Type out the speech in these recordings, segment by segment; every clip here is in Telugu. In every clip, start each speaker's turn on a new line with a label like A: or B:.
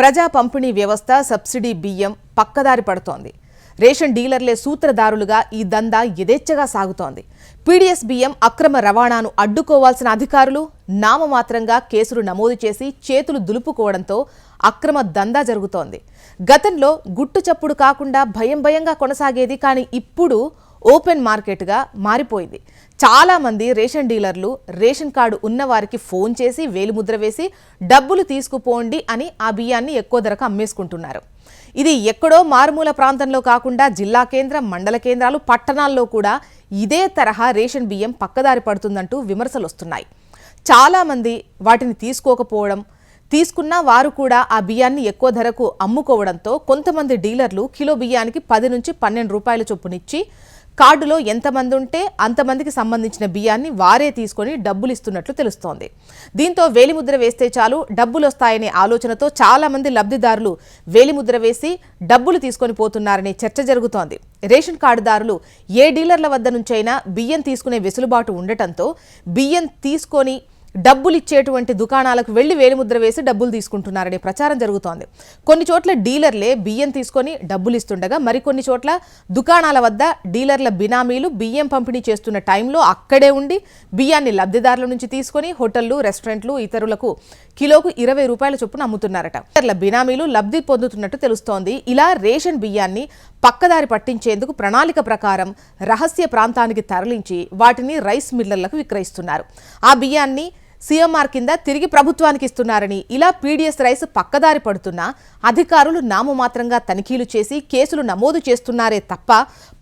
A: ప్రజా పంపిణీ వ్యవస్థ సబ్సిడీ బియ్యం పక్కదారి పడుతోంది. రేషన్ డీలర్లే సూత్రధారులుగా ఈ దందా యథేచ్ఛగా సాగుతోంది. పీడీఎస్ బియ్యం అక్రమ రవాణాను అడ్డుకోవాల్సిన అధికారులు నామమాత్రంగా కేసులు నమోదు చేసి చేతులు దులుపుకోవడంతో అక్రమ దందా జరుగుతోంది. గతంలో గుట్టు చప్పుడు కాకుండా భయంగా కొనసాగేది, కానీ ఇప్పుడు ఓపెన్ మార్కెట్గా మారిపోయింది. చాలా మంది రేషన్ డీలర్లు రేషన్ కార్డు ఉన్నవారికి ఫోన్ చేసి వేలిముద్ర వేసి డబ్బులు తీసుకుపోండి అని ఆ బియ్యాన్ని ఎక్కువ ధరకు అమ్మేసుకుంటున్నారు. ఇది ఎక్కడో మారుమూల ప్రాంతంలో కాకుండా జిల్లా కేంద్రం, మండల కేంద్రాలు, పట్టణాల్లో కూడా ఇదే తరహా రేషన్ బియ్యం పక్కదారి పడుతుందంటూ విమర్శలు వస్తున్నాయి. చాలామంది వాటిని తీసుకోకపోవడం, తీసుకున్న వారు కూడా ఆ బియ్యాన్ని ఎక్కువ ధరకు అమ్ముకోవడంతో కొంతమంది డీలర్లు కిలో బియ్యానికి 10 నుంచి 12 రూపాయల చొప్పునిచ్చి కార్డులో ఎంతమంది ఉంటే అంతమందికి సంబంధించిన బియ్యాన్ని వారే తీసుకొని డబ్బులు ఇస్తున్నట్లు తెలుస్తోంది. దీంతో వేలిముద్ర వేస్తే చాలు డబ్బులు వస్తాయనే ఆలోచనతో చాలా మంది లబ్ధిదారులు వేలిముద్ర వేసి డబ్బులు తీసుకొని పోతున్నారనే చర్చ జరుగుతోంది. రేషన్ కార్డుదారులు ఏ డీలర్ల వద్ద నుంచైనా బియ్యం తీసుకునే వెసులుబాటు ఉండటంతో బియ్యం తీసుకొని డబ్బులు ఇచ్చేటువంటి దుకాణాలకు వెళ్లి వేలిముద్ర వేసి డబ్బులు తీసుకుంటున్నారనే ప్రచారం జరుగుతోంది. కొన్ని చోట్ల డీలర్లే బియ్యం తీసుకొని డబ్బులు ఇస్తుండగా మరికొన్ని చోట్ల దుకాణాల వద్ద డీలర్ల బినామీలు బియ్యం పంపిణీ చేస్తున్న టైంలో అక్కడే ఉండి బియ్యాన్ని లబ్ధిదారుల నుంచి తీసుకొని హోటళ్లు, రెస్టారెంట్లు, ఇతరులకు కిలోకు 20 రూపాయల చొప్పున అమ్ముతున్నారట. డీలర్ల బినామీలు లబ్ధి పొందుతున్నట్టు తెలుస్తోంది. ఇలా రేషన్ బియ్యాన్ని పక్కదారి పట్టించేందుకు ప్రణాళిక ప్రకారం రహస్య ప్రాంతానికి తరలించి వాటిని రైస్ మిల్లర్లకు విక్రయిస్తున్నారు. ఆ బియ్యాన్ని సీఎంఆర్ కింద తిరిగి ప్రభుత్వానికి ఇస్తున్నారని, ఇలా పీడీఎస్ రైస్ పక్కదారి పడుతున్నా అధికారులు నామమాత్రంగా తనిఖీలు చేసి కేసులు నమోదు చేస్తున్నారే తప్ప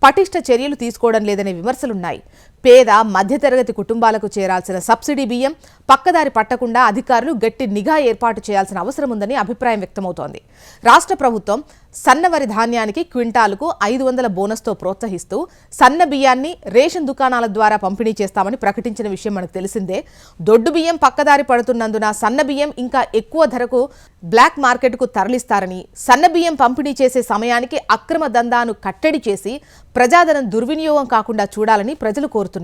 A: పటిష్ట చర్యలు తీసుకోవడం లేదనే విమర్శలున్నాయి. పేద మధ్యతరగతి కుటుంబాలకు చేరాల్సిన సబ్సిడీ బియ్యం పక్కదారి పట్టకుండా అధికారులు గట్టి నిఘా ఏర్పాటు చేయాల్సిన అవసరం ఉందని అభిప్రాయం వ్యక్తమవుతోంది. రాష్ట్ర ప్రభుత్వం సన్నవరి ధాన్యానికి క్వింటాలుకు 500 బోనస్తో ప్రోత్సహిస్తూ సన్న బియ్యాన్ని రేషన్ దుకాణాల ద్వారా పంపిణీ చేస్తామని ప్రకటించిన విషయం మనకు తెలిసిందే. దొడ్డు బియ్యం పక్కదారి పడుతున్నందున సన్న బియ్యం ఇంకా ఎక్కువ ధరకు బ్లాక్ మార్కెట్కు తరలిస్తారని, సన్న బియ్యం పంపిణీ చేసే సమయానికి అక్రమ దందాను కట్టడి చేసి ప్రజాధనం దుర్వినియోగం కాకుండా చూడాలని ప్రజలు కోరుతున్నారు.